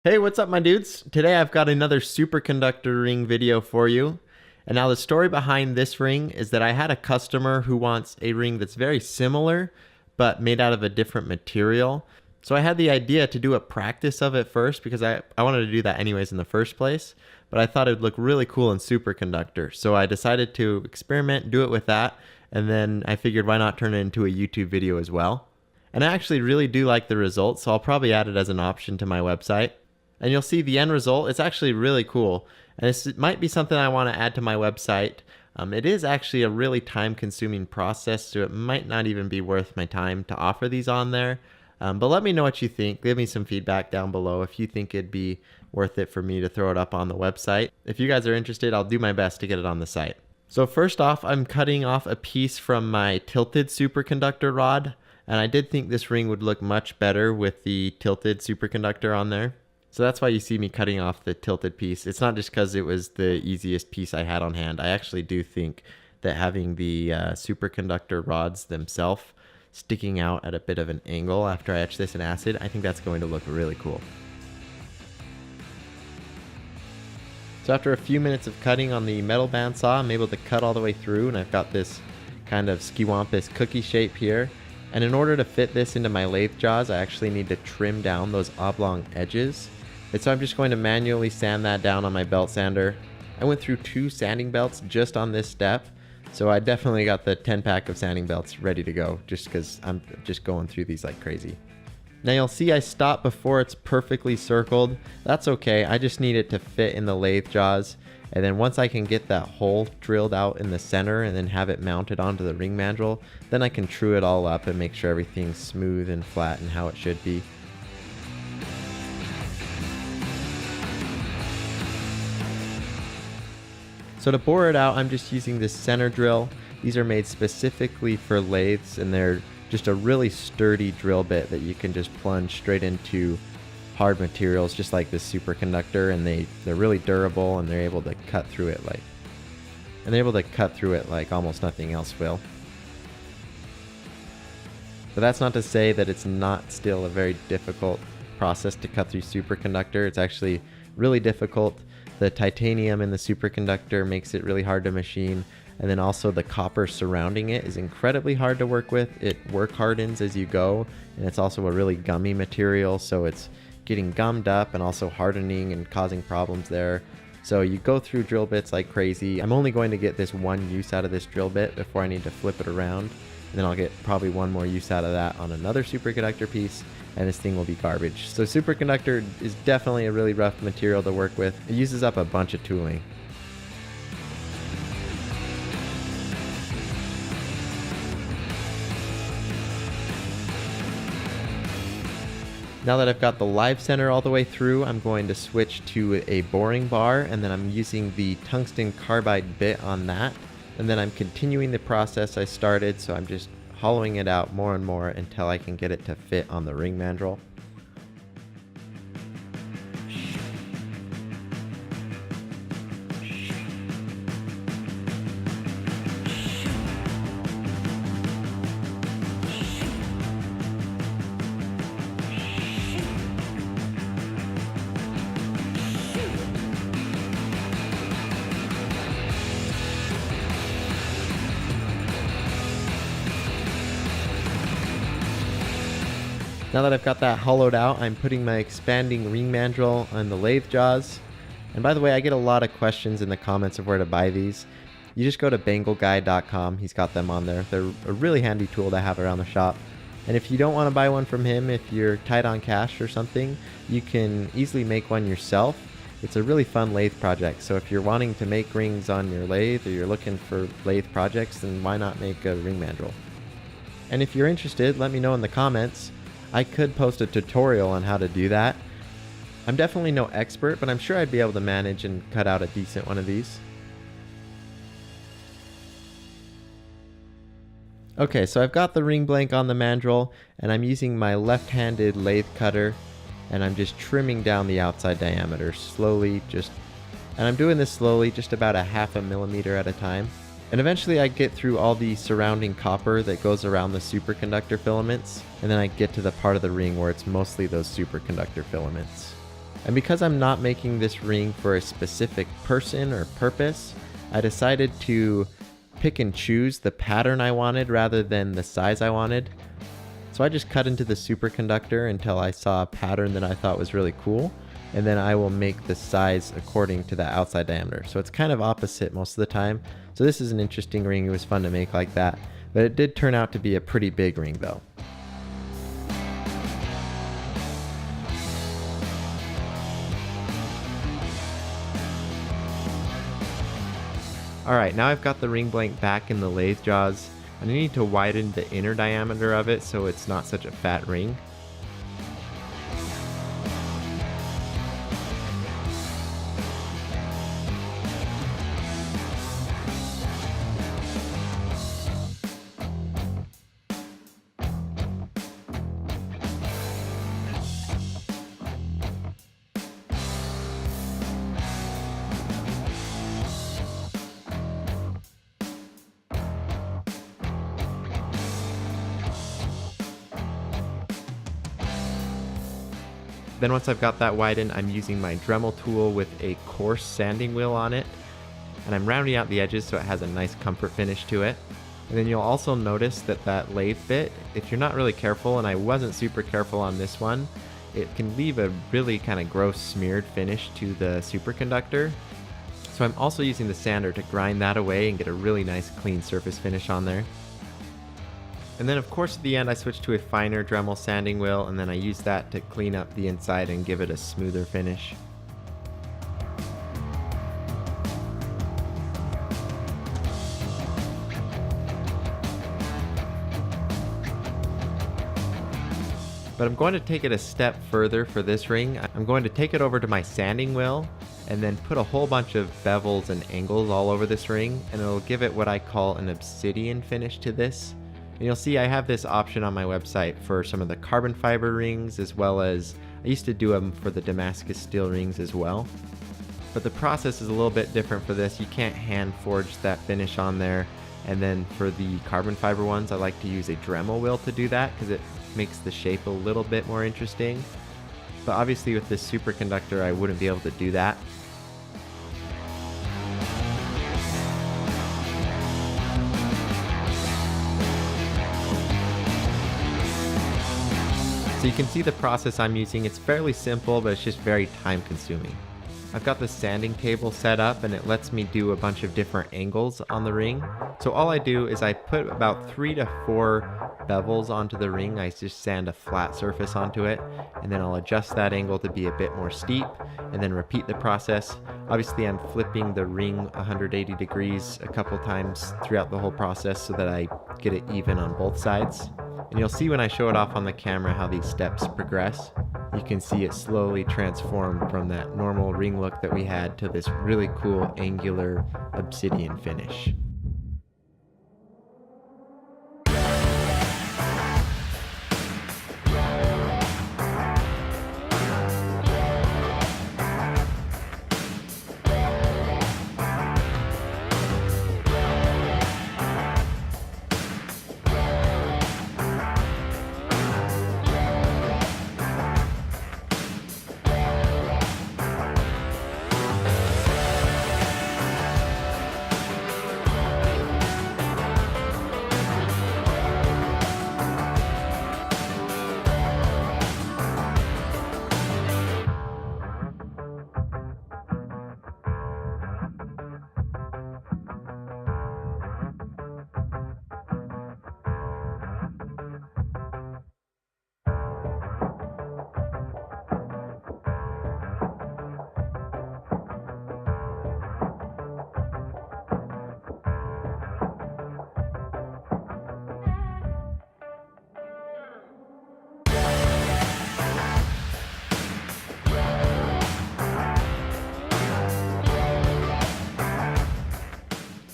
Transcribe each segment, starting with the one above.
Hey, what's up, my dudes? Today I've got another superconductor ring video for you. And now the story behind this ring is that I had a customer who wants a ring that's very similar, but made out of a different material. So I had the idea to do a practice of it first because I wanted to do that anyways in the first place. But I thought it would look really cool in superconductor. So I decided to experiment, do it with that. And then I figured why not turn it into a YouTube video as well. And I actually really do like the results, so I'll probably add it as an option to my website. And you'll see the end result. It's actually really cool. And this might be something I want to add to my website. It is actually a really time-consuming process, so it might not even be worth my time to offer these on there. But let me know what you think. Give me some feedback down below if you think it'd be worth it for me to throw it up on the website. If you guys are interested, I'll do my best to get it on the site. So first off, I'm cutting off a piece from my tilted superconductor rod. And I did think this ring would look much better with the tilted superconductor on there. So that's why you see me cutting off the tilted piece. It's not just because it was the easiest piece I had on hand. I actually do think that having the superconductor rods themselves sticking out at a bit of an angle after I etch this in acid, I think that's going to look really cool. So after a few minutes of cutting on the metal bandsaw, I'm able to cut all the way through, and I've got this kind of skiwampus cookie shape here. And in order to fit this into my lathe jaws, I actually need to trim down those oblong edges. And so I'm just going to manually sand that down on my belt sander. I went through 2 sanding belts just on this step. So I definitely got the 10-pack of sanding belts ready to go just because I'm just going through these like crazy. Now you'll see I stopped before it's perfectly circled. That's okay, I just need it to fit in the lathe jaws. And then once I can get that hole drilled out in the center and then have it mounted onto the ring mandrel, then I can true it all up and make sure everything's smooth and flat and how it should be. So to bore it out, I'm just using this center drill. These are made specifically for lathes, and they're just a really sturdy drill bit that you can just plunge straight into hard materials just like this superconductor, and they're really durable, and they're able to cut through it like almost nothing else will. But that's not to say that it's not still a very difficult process to cut through superconductor. It's actually really difficult. The titanium in the superconductor makes it really hard to machine, and then also the copper surrounding it is incredibly hard to work with. It work hardens as you go, and it's also a really gummy material, so it's getting gummed up and also hardening and causing problems there. So you go through drill bits like crazy. I'm only going to get this one use out of this drill bit before I need to flip it around, and then I'll get probably one more use out of that on another superconductor piece, and this thing will be garbage. So superconductor is definitely a really rough material to work with. It uses up a bunch of tooling. Now that I've got the live center all the way through, I'm going to switch to a boring bar, and then I'm using the tungsten carbide bit on that. And then I'm continuing the process I started, so I'm just hollowing it out more and more until I can get it to fit on the ring mandrel. Now that I've got that hollowed out, I'm putting my expanding ring mandrel on the lathe jaws. And by the way, I get a lot of questions in the comments of where to buy these. You just go to bangleguy.com. He's got them on there. They're a really handy tool to have around the shop. And if you don't want to buy one from him, if you're tight on cash or something, you can easily make one yourself. It's a really fun lathe project. So if you're wanting to make rings on your lathe, or you're looking for lathe projects, then why not make a ring mandrel? And if you're interested, let me know in the comments. I could post a tutorial on how to do that. I'm definitely no expert, but I'm sure I'd be able to manage and cut out a decent one of these. Okay, so I've got the ring blank on the mandrel, and I'm using my left-handed lathe cutter, and I'm just trimming down the outside diameter slowly, and I'm doing this slowly, just about a 1/2 millimeter at a time. And eventually I get through all the surrounding copper that goes around the superconductor filaments, and then I get to the part of the ring where it's mostly those superconductor filaments. And because I'm not making this ring for a specific person or purpose, I decided to pick and choose the pattern I wanted rather than the size I wanted. So I just cut into the superconductor until I saw a pattern that I thought was really cool, and then I will make the size according to the outside diameter. So it's kind of opposite most of the time. So this is an interesting ring. It was fun to make like that, but it did turn out to be a pretty big ring though. Alright, now I've got the ring blank back in the lathe jaws, and I need to widen the inner diameter of it so it's not such a fat ring. Then once I've got that widened, I'm using my Dremel tool with a coarse sanding wheel on it, and I'm rounding out the edges so it has a nice comfort finish to it. And then you'll also notice that that lathe bit, if you're not really careful, and I wasn't super careful on this one, it can leave a really kind of gross smeared finish to the superconductor. So I'm also using the sander to grind that away and get a really nice clean surface finish on there. And then of course at the end I switched to a finer Dremel sanding wheel, and then I use that to clean up the inside and give it a smoother finish. But I'm going to take it a step further for this ring. I'm going to take it over to my sanding wheel and then put a whole bunch of bevels and angles all over this ring, and it'll give it what I call an obsidian finish to this. And you'll see I have this option on my website for some of the carbon fiber rings, as well as I used to do them for the Damascus steel rings as well. But the process is a little bit different for this. You can't hand forge that finish on there. And then for the carbon fiber ones, I like to use a Dremel wheel to do that because it makes the shape a little bit more interesting. But obviously with this superconductor, I wouldn't be able to do that. So you can see the process I'm using. It's fairly simple, but it's just very time consuming. I've got the sanding table set up, and it lets me do a bunch of different angles on the ring. So all I do is I put about 3 to 4 bevels onto the ring. I just sand a flat surface onto it, and then I'll adjust that angle to be a bit more steep, and then repeat the process. Obviously I'm flipping the ring 180 degrees a couple times throughout the whole process so that I get it even on both sides. And you'll see when I show it off on the camera how these steps progress. You can see it slowly transform from that normal ring look that we had to this really cool angular obsidian finish.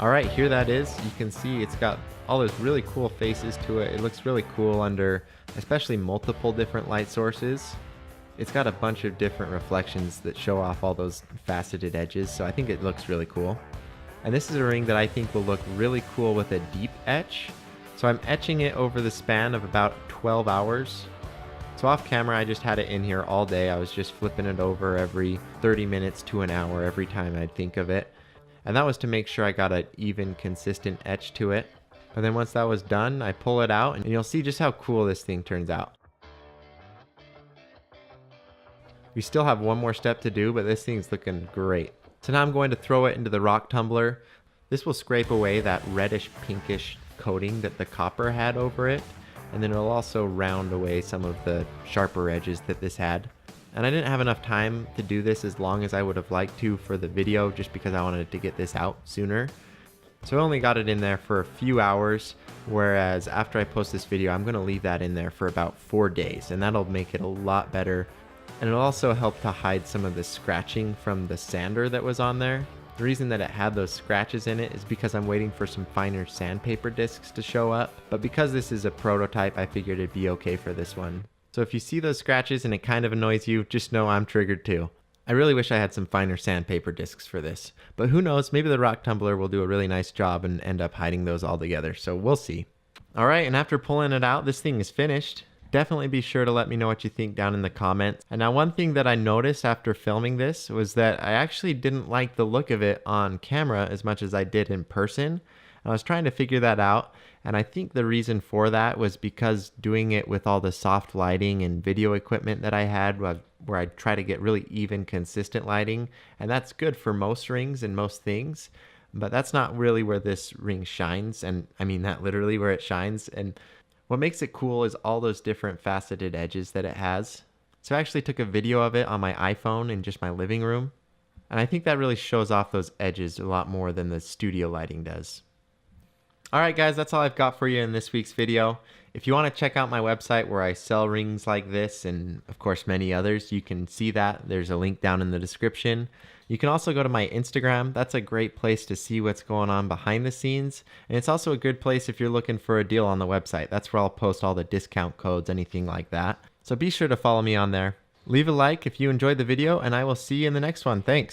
Alright, here that is. You can see it's got all those really cool faces to it. It looks really cool under especially multiple different light sources. It's got a bunch of different reflections that show off all those faceted edges, so I think it looks really cool. And this is a ring that I think will look really cool with a deep etch. So I'm etching it over the span of about 12 hours. So off camera, I just had it in here all day. I was just flipping it over every 30 minutes to an hour every time I'd think of it. And that was to make sure I got an even, consistent etch to it. And then once that was done, I pull it out and you'll see just how cool this thing turns out. We still have one more step to do, but this thing's looking great. So now I'm going to throw it into the rock tumbler. This will scrape away that reddish pinkish coating that the copper had over it. And then it'll also round away some of the sharper edges that this had. And I didn't have enough time to do this as long as I would have liked to for the video, just because I wanted to get this out sooner. So I only got it in there for a few hours, whereas after I post this video, I'm going to leave that in there for about 4 days, and that'll make it a lot better. And it'll also help to hide some of the scratching from the sander that was on there. The reason that it had those scratches in it is because I'm waiting for some finer sandpaper discs to show up. But because this is a prototype, I figured it'd be okay for this one. So if you see those scratches and it kind of annoys you, just know I'm triggered too. I really wish I had some finer sandpaper discs for this. But who knows, maybe the rock tumbler will do a really nice job and end up hiding those all together. So we'll see. Alright, and after pulling it out, this thing is finished. Definitely be sure to let me know what you think down in the comments. And now one thing that I noticed after filming this was that I actually didn't like the look of it on camera as much as I did in person. I was trying to figure that out, and I think the reason for that was because doing it with all the soft lighting and video equipment that I had, where I try to get really even, consistent lighting, and that's good for most rings and most things, but that's not really where this ring shines, and I mean that literally where it shines. And what makes it cool is all those different faceted edges that it has. So I actually took a video of it on my iPhone in just my living room, and I think that really shows off those edges a lot more than the studio lighting does. Alright guys, that's all I've got for you in this week's video. If you want to check out my website where I sell rings like this and of course many others, you can see that. There's a link down in the description. You can also go to my Instagram. That's a great place to see what's going on behind the scenes. And it's also a good place if you're looking for a deal on the website. That's where I'll post all the discount codes, anything like that. So be sure to follow me on there. Leave a like if you enjoyed the video, and I will see you in the next one. Thanks.